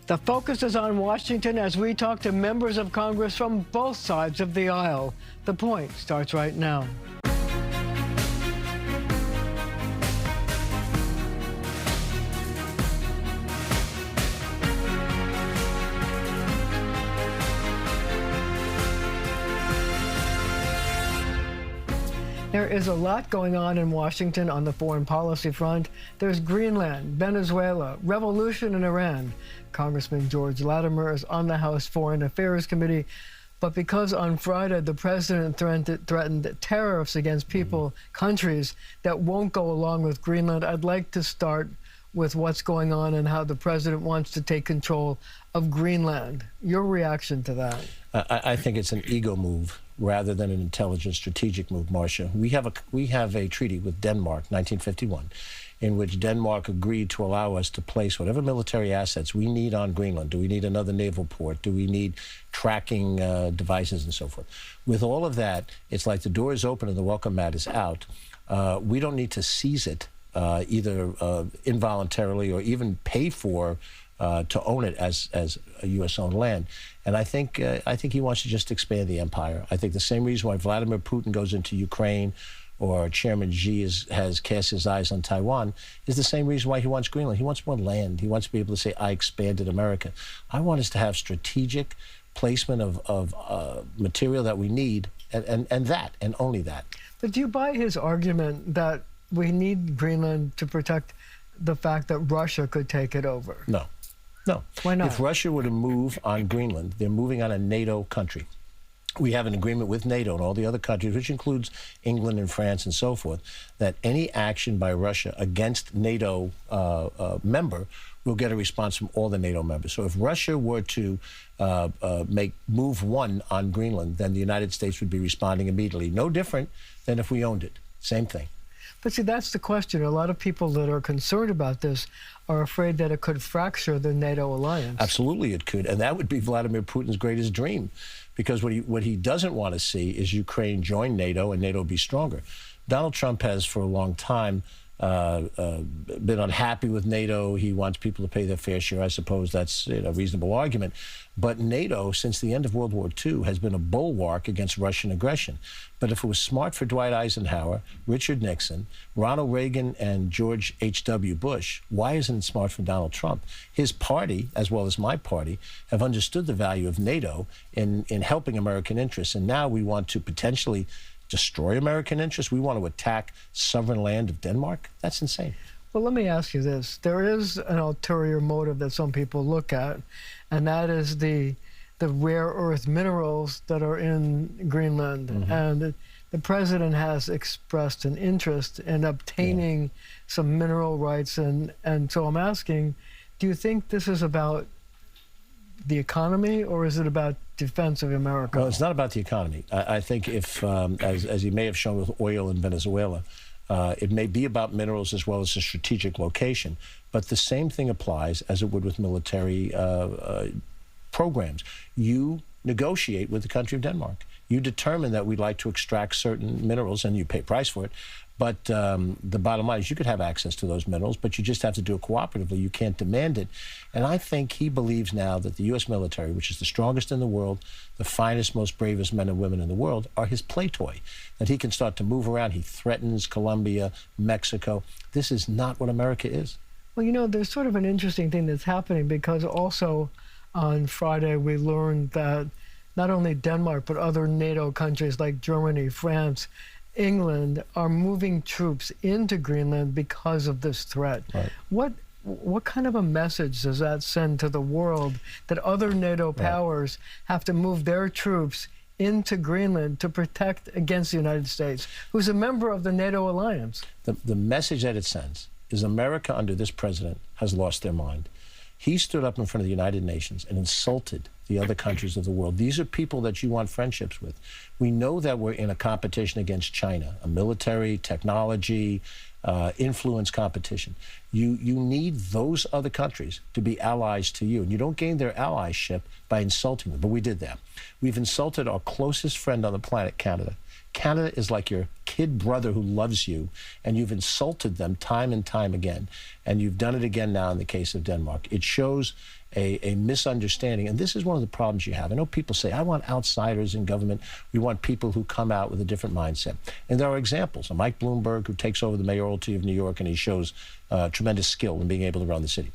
The focus is on Washington as we talk to members of Congress from both sides of the aisle. The Point starts right now. There is a lot going on in Washington on the foreign policy front. There's Greenland, Venezuela, revolution in Iran. Congressman George Latimer is on the House Foreign Affairs Committee. But because on Friday the president threatened tariffs against people, countries that won't go along with Greenland, I'd like to start with what's going on and how the president wants to take control of Greenland. Your reaction to that? I think it's an ego move rather than an intelligent, strategic move, Marcia. We have a treaty with Denmark, 1951, in which Denmark agreed to allow us to place whatever military assets we need on Greenland. Do we need another naval port? Do we need tracking devices and so forth? With all of that, it's like the door is open and the welcome mat is out. We don't need to seize it, either involuntarily or even pay for to own it as a U.S.-owned land. And I think he wants to just expand the empire. I think the same reason why Vladimir Putin goes into Ukraine or Chairman Xi has cast his eyes on Taiwan is the same reason why he wants Greenland. He wants more land. He wants to be able to say, I expanded America. I want us to have strategic placement of material that we need, and only that. But do you buy his argument that we need Greenland to protect the fact that Russia could take it over? No. No. Why not? If Russia were to move on Greenland, they're moving on a NATO country. We have an agreement with NATO and all the other countries, which includes England and France and so forth, that any action by Russia against NATO member will get a response from all the NATO members. So if Russia were to make move one on Greenland, then the United States would be responding immediately. No different than if we owned it. Same thing. But see, that's the question. A lot of people that are concerned about this are afraid that it could fracture the NATO alliance. Absolutely it could, and that would be Vladimir Putin's greatest dream, because what he doesn't want to see is Ukraine join NATO and NATO be stronger. Donald Trump has for a long time been unhappy with NATO. He wants people to pay their fair share. I suppose that's a reasonable argument. But NATO, since the end of World War II, has been a bulwark against Russian aggression. But if it was smart for Dwight Eisenhower, Richard Nixon, Ronald Reagan, and George H.W. Bush, why isn't it smart for Donald Trump? His party, as well as my party, have understood the value of NATO in helping American interests. And now we want to potentially destroy American interests? We want to attack sovereign land of Denmark? That's insane. Well, let me ask you this. There is an ulterior motive that some people look at, and that is the rare earth minerals that are in Greenland. Mm-hmm. And the president has expressed an interest in obtaining some mineral rights. And so I'm asking, do you think this is about the economy, or is it about defense of America? Well, it's not about the economy. I think if, as he may have shown with oil in Venezuela, it may be about minerals as well as a strategic location, but the same thing applies as it would with military programs. You negotiate with the country of Denmark. You determine that we'd like to extract certain minerals, and you pay a price for it. But the bottom line is you could have access to those minerals, but you just have to do it cooperatively. You can't demand it. And I think he believes now that the U.S. military, which is the strongest in the world, the finest, most bravest men and women in the world, are his play toy, that he can start to move around. He threatens Colombia, Mexico. This is not what America is. Well, you know, there's sort of an interesting thing that's happening, because also on Friday we learned that not only Denmark, but other NATO countries like Germany, France, England are moving troops into Greenland because of this threat. Right. What kind of a message does that send to the world that other NATO powers have to move their troops into Greenland to protect against the United States, who's a member of the NATO alliance? The message that it sends is America under this president has lost their mind. He stood up in front of the United Nations and insulted the other countries of the world. These are people that you want friendships with. We know that we're in a competition against China, a military, technology, influence competition. You need those other countries to be allies to you. And you don't gain their allyship by insulting them, but we did that. We've insulted our closest friend on the planet, Canada. Canada is like your kid brother who loves you, and you've insulted them time and time again. And you've done it again now in the case of Denmark. It shows a misunderstanding. And this is one of the problems you have. I know people say, I want outsiders in government. We want people who come out with a different mindset. And there are examples. Mike Bloomberg, who takes over the mayoralty of New York, and he shows tremendous skill in being able to run the city.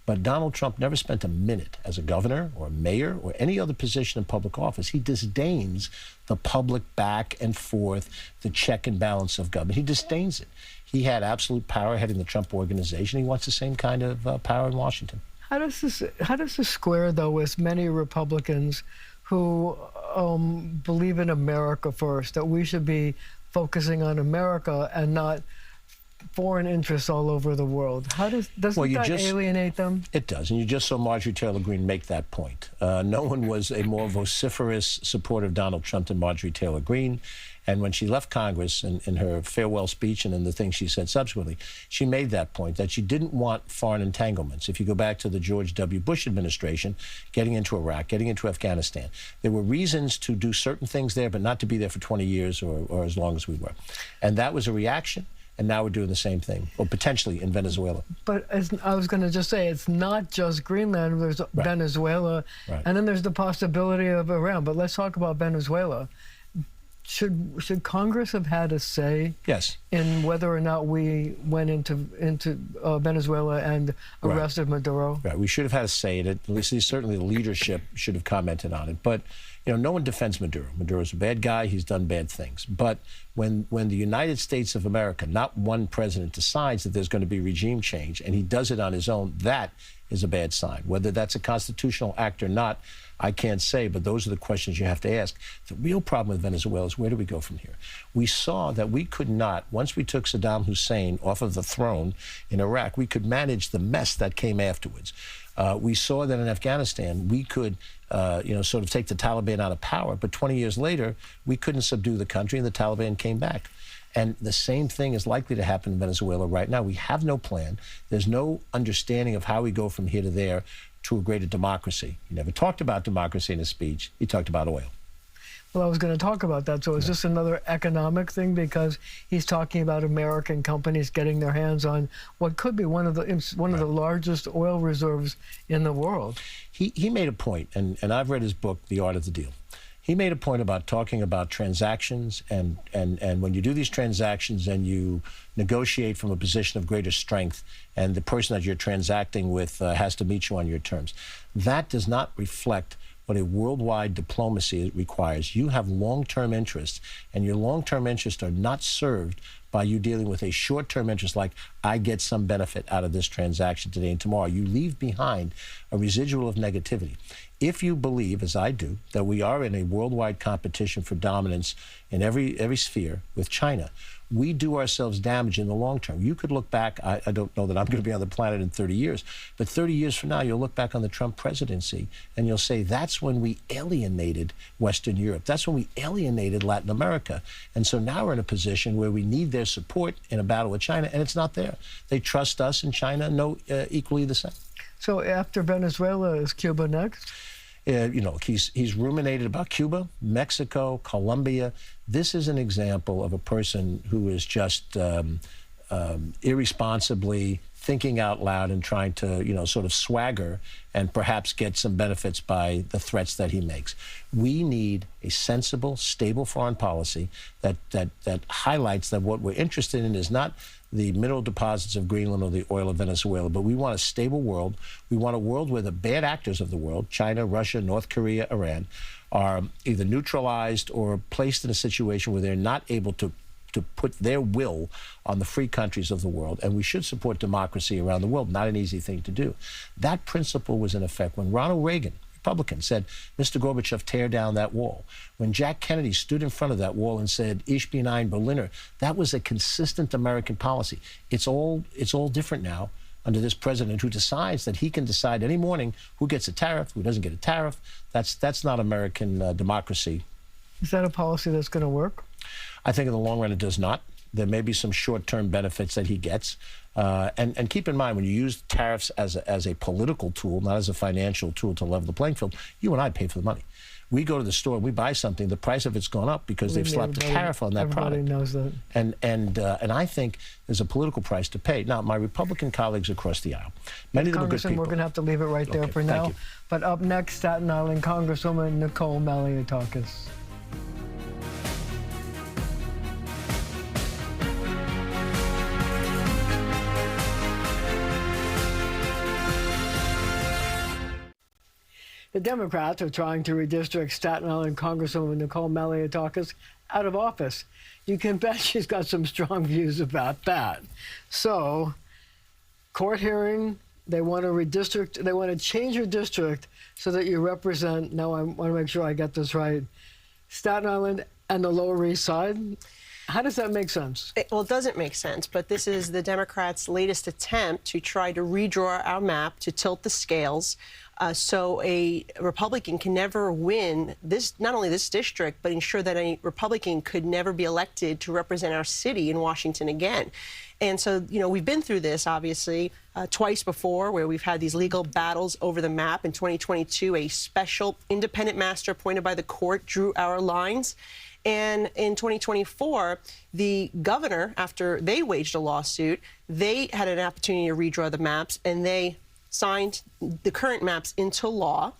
But Donald Trump never spent a minute as a governor or a mayor or any other position in public office. He disdains the public back and forth, the check and balance of government. He disdains it. He had absolute power heading the Trump organization. He wants the same kind of power in Washington. How does this square, though, with many Republicans who believe in America first, that we should be focusing on America and not foreign interests all over the world? Doesn't that alienate them? It does, and you just saw Marjorie Taylor Greene make that point. No one was a more vociferous supporter of Donald Trump than Marjorie Taylor Greene. And when she left Congress in her farewell speech and in the things she said subsequently, she made that point that she didn't want foreign entanglements. If you go back to the George W. Bush administration, getting into Iraq, getting into Afghanistan, there were reasons to do certain things there, but not to be there for 20 years or as long as we were. And that was a reaction. And now we're doing the same thing, or potentially in Venezuela. But as I was going to just say, it's not just Greenland. There's Venezuela, and then there's the possibility of Iran. But let's talk about Venezuela. Should Congress have had a say in whether or not we went into Venezuela and arrested Maduro? Right. We should have had a say in it. At least certainly the leadership should have commented on it. But no one defends Maduro. Maduro's a bad guy. He's done bad things. But when the United States of America, not one president, decides that there's going to be regime change, and he does it on his own, that is a bad sign. Whether that's a constitutional act or not, I can't say, but those are the questions you have to ask. The real problem with Venezuela is, where do we go from here? We saw that we could not, once we took Saddam Hussein off of the throne in Iraq, we could manage the mess that came afterwards. We saw that in Afghanistan, we could, sort of take the Taliban out of power, but 20 years later, we couldn't subdue the country, and the Taliban came back. And the same thing is likely to happen in Venezuela right now. We have no plan. There's no understanding of how we go from here to there to a greater democracy. He never talked about democracy in his speech. He talked about oil. Well, I was going to talk about that. So is this another economic thing? Because he's talking about American companies getting their hands on what could be one of the largest oil reserves in the world. He made a point, and I've read his book, The Art of the Deal. He made a point about talking about transactions, and when you do these transactions and you negotiate from a position of greater strength, and the person that you're transacting with has to meet you on your terms. That does not reflect what a worldwide diplomacy requires. You have long-term interests, and your long-term interests are not served by you dealing with a short-term interest like, I get some benefit out of this transaction today and tomorrow. You leave behind a residual of negativity. If you believe, as I do, that we are in a worldwide competition for dominance in every sphere with China, we do ourselves damage in the long term. You could look back, I don't know that I'm going to be on the planet in 30 years, but 30 years from now, you'll look back on the Trump presidency and you'll say, that's when we alienated Western Europe. That's when we alienated Latin America. And so now we're in a position where we need their support in a battle with China, and it's not there. They trust us, and China know equally the same. So after Venezuela, is Cuba next? He's ruminated about Cuba, Mexico, Colombia. This is an example of a person who is just irresponsibly thinking out loud and trying to, sort of swagger and perhaps get some benefits by the threats that he makes. We need a sensible, stable foreign policy that highlights that what we're interested in is not the mineral deposits of Greenland or the oil of Venezuela, but we want a stable world. We want a world where the bad actors of the world, China, Russia, North Korea, Iran, are either neutralized or placed in a situation where they're not able to put their will on the free countries of the world. And we should support democracy around the world. Not an easy thing to do. That principle was in effect when Ronald Reagan, Republican, said, Mr. Gorbachev, tear down that wall. When Jack Kennedy stood in front of that wall and said, Ich bin ein Berliner, that was a consistent American policy. It's all different now under this president who decides that he can decide any morning who gets a tariff, who doesn't get a tariff. That's not American democracy. Is that a policy that's going to work? I think in the long run it does not. There may be some short-term benefits that he gets. And keep in mind, when you use tariffs as a political tool, not as a financial tool to level the playing field, you and I pay for the money. We go to the store and we buy something, the price of it's gone up because they've slapped a tariff on that product. Everybody knows that. And I think there's a political price to pay. Now, my Republican colleagues across the aisle, many of them are good people. We're going to have to leave it right there for now. But up next, Staten Island Congresswoman Nicole Malliotakis. The Democrats are trying to redistrict Staten Island Congresswoman Nicole Malliotakis out of office. You can bet she's got some strong views about that. So, court hearing, they want to redistrict, they want to change your district so that you represent, now I want to make sure I get this right, Staten Island and the Lower East Side. How does that make sense? Well, it doesn't make sense, but this is the Democrats' latest attempt to try to redraw our map, to tilt the scales, so a Republican can never win this, not only this district, but ensure that a Republican could never be elected to represent our city in Washington again. And so, you know, we've been through this, obviously, twice before, where we've had these legal battles over the map. In 2022, a special independent master appointed by the court drew our lines. And in 2024, the governor, after they waged a lawsuit, they had an opportunity to redraw the maps, and they signed the current maps into law.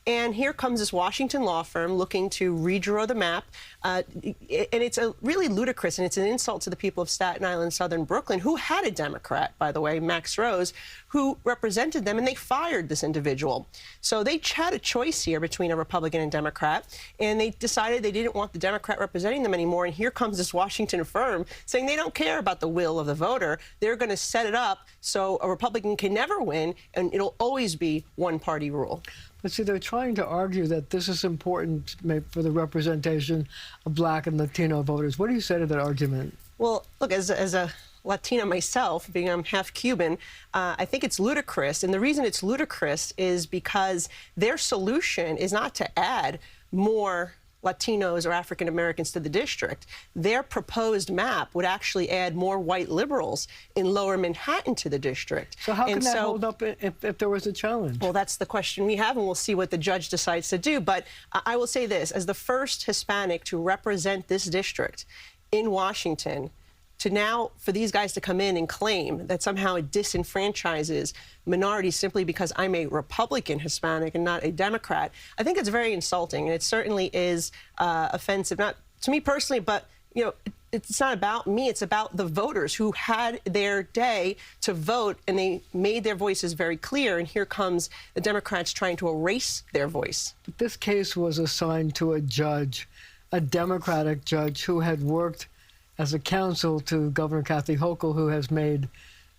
And here comes this Washington law firm looking to redraw the map. And it's really ludicrous, and it's an insult to the people of Staten Island, Southern Brooklyn, who had a Democrat, by the way, Max Rose, who represented them, and they fired this individual. So they had a choice here between a Republican and Democrat, and they decided they didn't want the Democrat representing them anymore. And here comes this Washington firm saying they don't care about the will of the voter. They're going to set it up so a Republican can never win, and it'll always be one-party rule. But see, they're trying to argue that this is important for the representation of Black and Latino voters. What do you say to that argument? Well, look, as a Latina myself, being I'm half Cuban, I think it's ludicrous. And the reason it's ludicrous is because their solution is not to add more Latinos or African Americans to the district. Their proposed map would actually add more white liberals in lower Manhattan to the district. So how can that hold up if there was a challenge? Well, that's the question we have, and we'll see what the judge decides to do. But I will say this, as the first Hispanic to represent this district in Washington, to now, for these guys to come in and claim that somehow it disenfranchises minorities simply because I'm a Republican Hispanic and not a Democrat, I think it's very insulting, and it certainly is offensive, not to me personally, but, you know, it's not about me, it's about the voters who had their day to vote, and they made their voices very clear, and here comes the Democrats trying to erase their voice. But this case was assigned to a judge, a Democratic judge who had worked as a counsel to Governor Kathy Hochul, who has made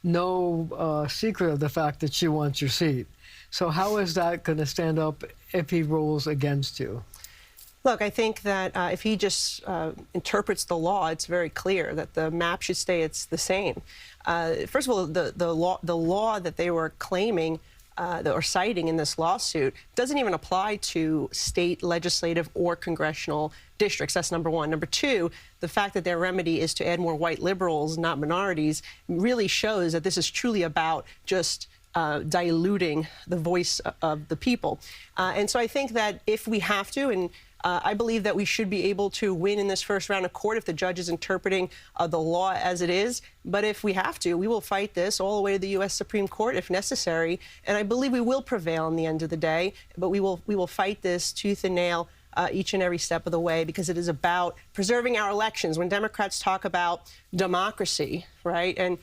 no secret of the fact that she wants your seat. So how is that going to stand up if he rules against you? Look, I think that if he just interprets the law, it's very clear that the map should stay the same. First of all, the law that they were claiming or citing in this lawsuit doesn't even apply to state legislative or congressional districts. That's number one. Number two, the fact that their remedy is to add more white liberals, not minorities, really shows that this is truly about just diluting the voice of the people. And so I think that if we have to, and I believe that we should be able to win in this first round of court if the judge is interpreting the law as it is. But if we have to, we will fight this all the way to the U.S. Supreme Court if necessary. And I believe we will prevail in the end of the day. But we will fight this tooth and nail each and every step of the way, because it is about preserving our elections. When Democrats talk about democracy, right, and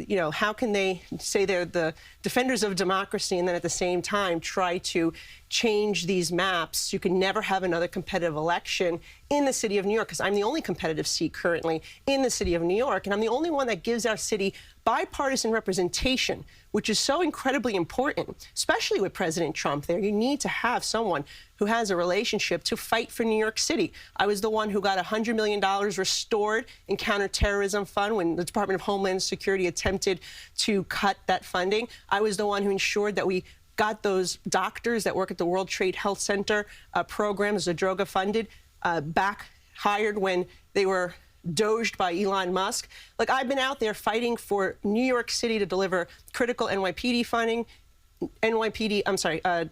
you know, how can they say they're the defenders of democracy and then at the same time try to change these maps? You can never have another competitive election in the city of New York, because I'm the only competitive seat currently in the city of New York, and I'm the only one that gives our city bipartisan representation, which is so incredibly important, especially with President Trump there. You need to have someone who has a relationship to fight for New York City. I was the one who got $100 million restored in counterterrorism fund when the Department of Homeland Security attempted to cut that funding. I was the one who ensured that we got those doctors that work at the World Trade Health Center program, Zadroga funded, back hired when they were doged by Elon Musk. Look, I've been out there fighting for New York City to deliver critical NYPD funding,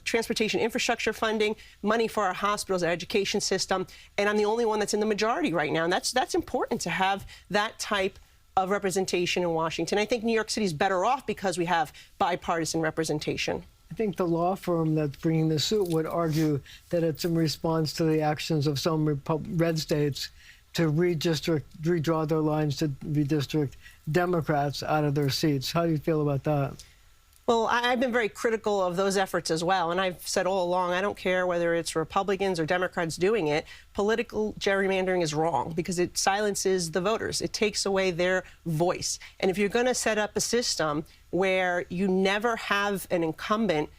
transportation infrastructure funding, money for our hospitals, our education system, and I'm the only one that's in the majority right now. And that's important to have that type of representation in Washington. I think New York City is better off because we have bipartisan representation. I think the law firm that's bringing the suit would argue that it's in response to the actions of some red states to redraw their lines to redistrict Democrats out of their seats. How do you feel about that? Well, I've been very critical of those efforts as well, and I've said all along, I don't care whether it's Republicans or Democrats doing it, political gerrymandering is wrong because it silences the voters. It takes away their voice. And if you're going to set up a system where you never have an incumbent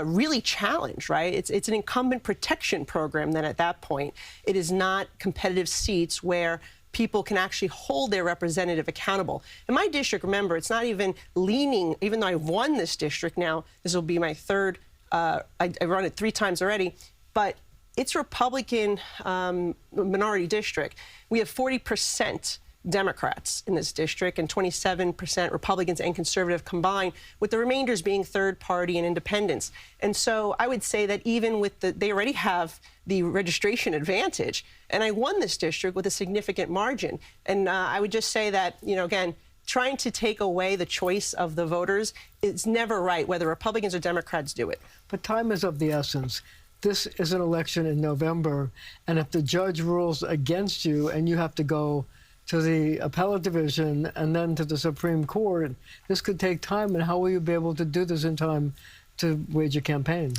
really challenged, right? It's an incumbent protection program then at that point. It is not competitive seats where people can actually hold their representative accountable. In my district, remember, it's not even leaning, even though I've won this district now, this will be my third, I run it 3 times already, but it's a Republican minority district. We have 40% Democrats in this district and 27% Republicans and conservative combined, with the remainders being third party and independents. And so I would say that even with they already have the registration advantage, and I won this district with a significant margin. And I would just say that, you know, again, trying to take away the choice of the voters is never right, whether Republicans or Democrats do it. But time is of the essence. This is an election in November, and if the judge rules against you and you have to go to the appellate division and then to the Supreme Court, this could take time. And how will you be able to do this in time to wage a campaign?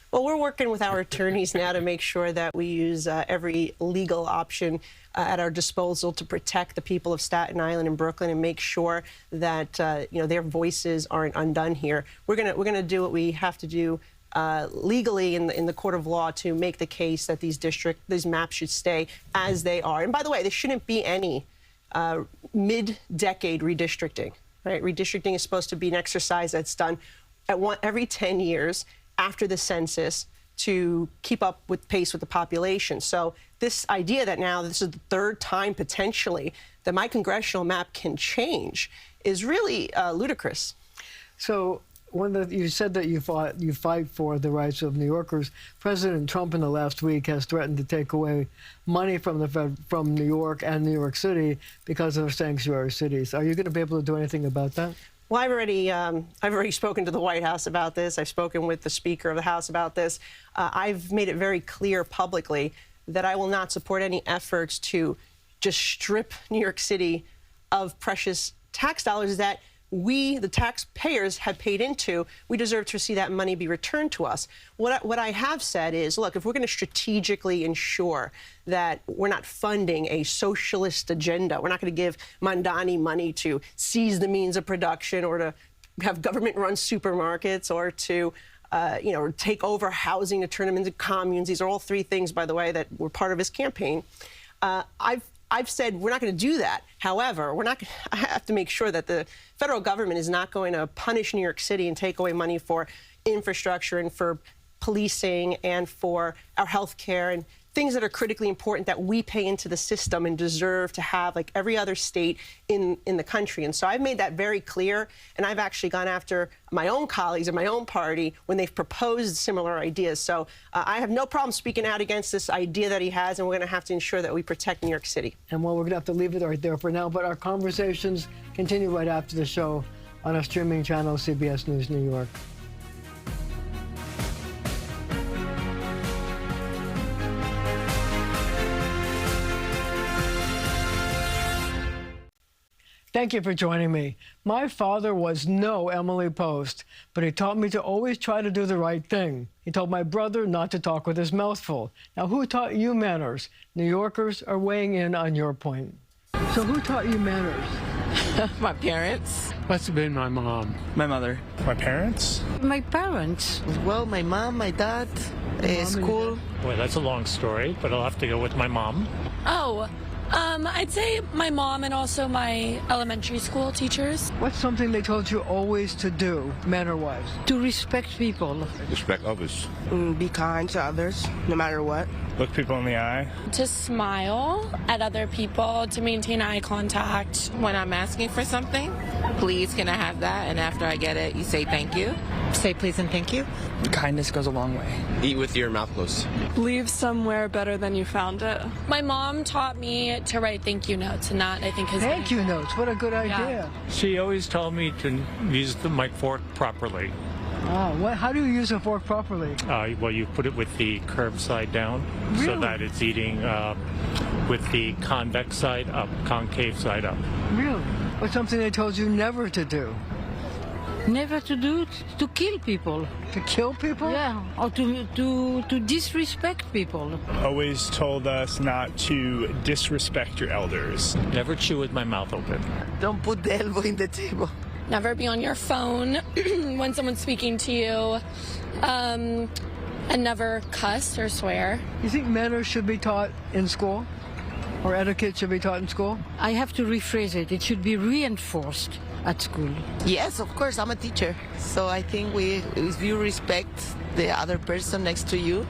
Well, we're working with our attorneys now to make sure that we use every legal option at our disposal to protect the people of Staten Island and Brooklyn and make sure that you know, their voices aren't undone here. We're gonna do what we have to do legally in the court of law to make the case that these maps should stay as they are. And by the way, there shouldn't be any mid-decade redistricting, right? Redistricting is supposed to be an exercise that's done every 10 years after the census to keep up with pace with the population. So this idea that now this is the 3rd time potentially that my congressional map can change is really ludicrous. So you said that you fight for the rights of New Yorkers. President Trump in the last week has threatened to take away money from New York and New York City because of sanctuary cities. Are you going to be able to do anything about that? Well, I've already spoken to the White House about this. I've spoken with the Speaker of the House about this. I've made it very clear publicly that I will not support any efforts to just strip New York City of precious tax dollars that we, the taxpayers, have paid into. We deserve to see that money be returned to us. What I have said is, look, if we're going to strategically ensure that we're not funding a socialist agenda, we're not going to give Mandani money to seize the means of production or to have government-run supermarkets or to you know, take over housing to turn them into communes. These are all 3 things, by the way, that were part of his campaign. I've said we're not going to do that. However, I have to make sure that the federal government is not going to punish New York City and take away money for infrastructure and for policing and for our health care and things that are critically important that we pay into the system and deserve to have, like every other state in the country. And so I've made that very clear, and I've actually gone after my own colleagues in my own party when they've proposed similar ideas. So I have no problem speaking out against this idea that he has, and we're going to have to ensure that we protect New York City. And well, we're going to have to leave it right there for now, but our conversations continue right after the show on our streaming channel, CBS News New York. Thank you for joining me. My father was no Emily Post, but he taught me to always try to do the right thing. He told my brother not to talk with his mouth full. Now, who taught you manners? New Yorkers are weighing in on your point. So who taught you manners? My parents. Must have been my mom. My mother. My parents? My parents. Well, my mom, my dad, school. Boy, that's a long story, but I'll have to go with my mom. Oh, I'd say my mom and also my elementary school teachers. What's something they told you always to do, manner-wise? To respect people. Respect others. Be kind to others, no matter what. Look people in the eye. To smile at other people, to maintain eye contact. When I'm asking for something, please can I have that? And after I get it, you say thank you. Say please and thank you. Kindness goes a long way. Eat with your mouth closed. Leave somewhere better than you found it. My mom taught me to write thank you notes, and that I think is Thank you notes. What a good idea. She always told me to use my fork properly. How do you use a fork properly? Well, you put it with the curved side down so Really? that it's eating with the convex side up, concave side up. Really? What's something they told you never to do? Never to do to kill people. To kill people? Yeah, or to disrespect people. Always told us not to disrespect your elders. Never chew with my mouth open. Don't put the elbow in the table. never be on your phone when someone's speaking to you, and never cuss or swear. You think manners should be taught in school? Or etiquette should be taught in school? I have to rephrase it. It should be reinforced at school. Yes, of course, I'm a teacher. So I think if you respect the other person next to you,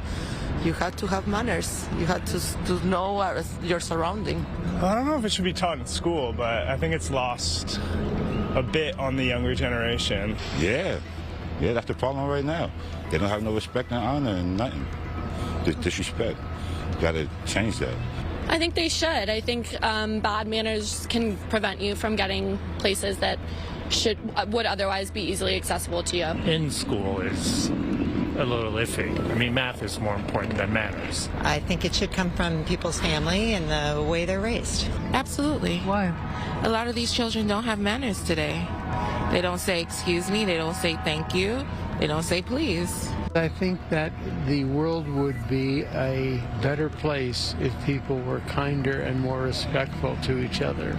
you have to have manners. You have to know your surrounding. Well, I don't know if it should be taught in school, but I think it's lost a bit on the younger generation. Yeah, that's the problem right now. They don't have no respect and honor and nothing. Disrespect. Got to change that. I think they should. I think bad manners can prevent you from getting places that would otherwise be easily accessible to you. In school is a little iffy. I mean, math is more important than manners. I think it should come from people's family and the way they're raised. Absolutely. Why? A lot of these children don't have manners today. They don't say excuse me, they don't say thank you, they don't say please. I think that the world would be a better place if people were kinder and more respectful to each other.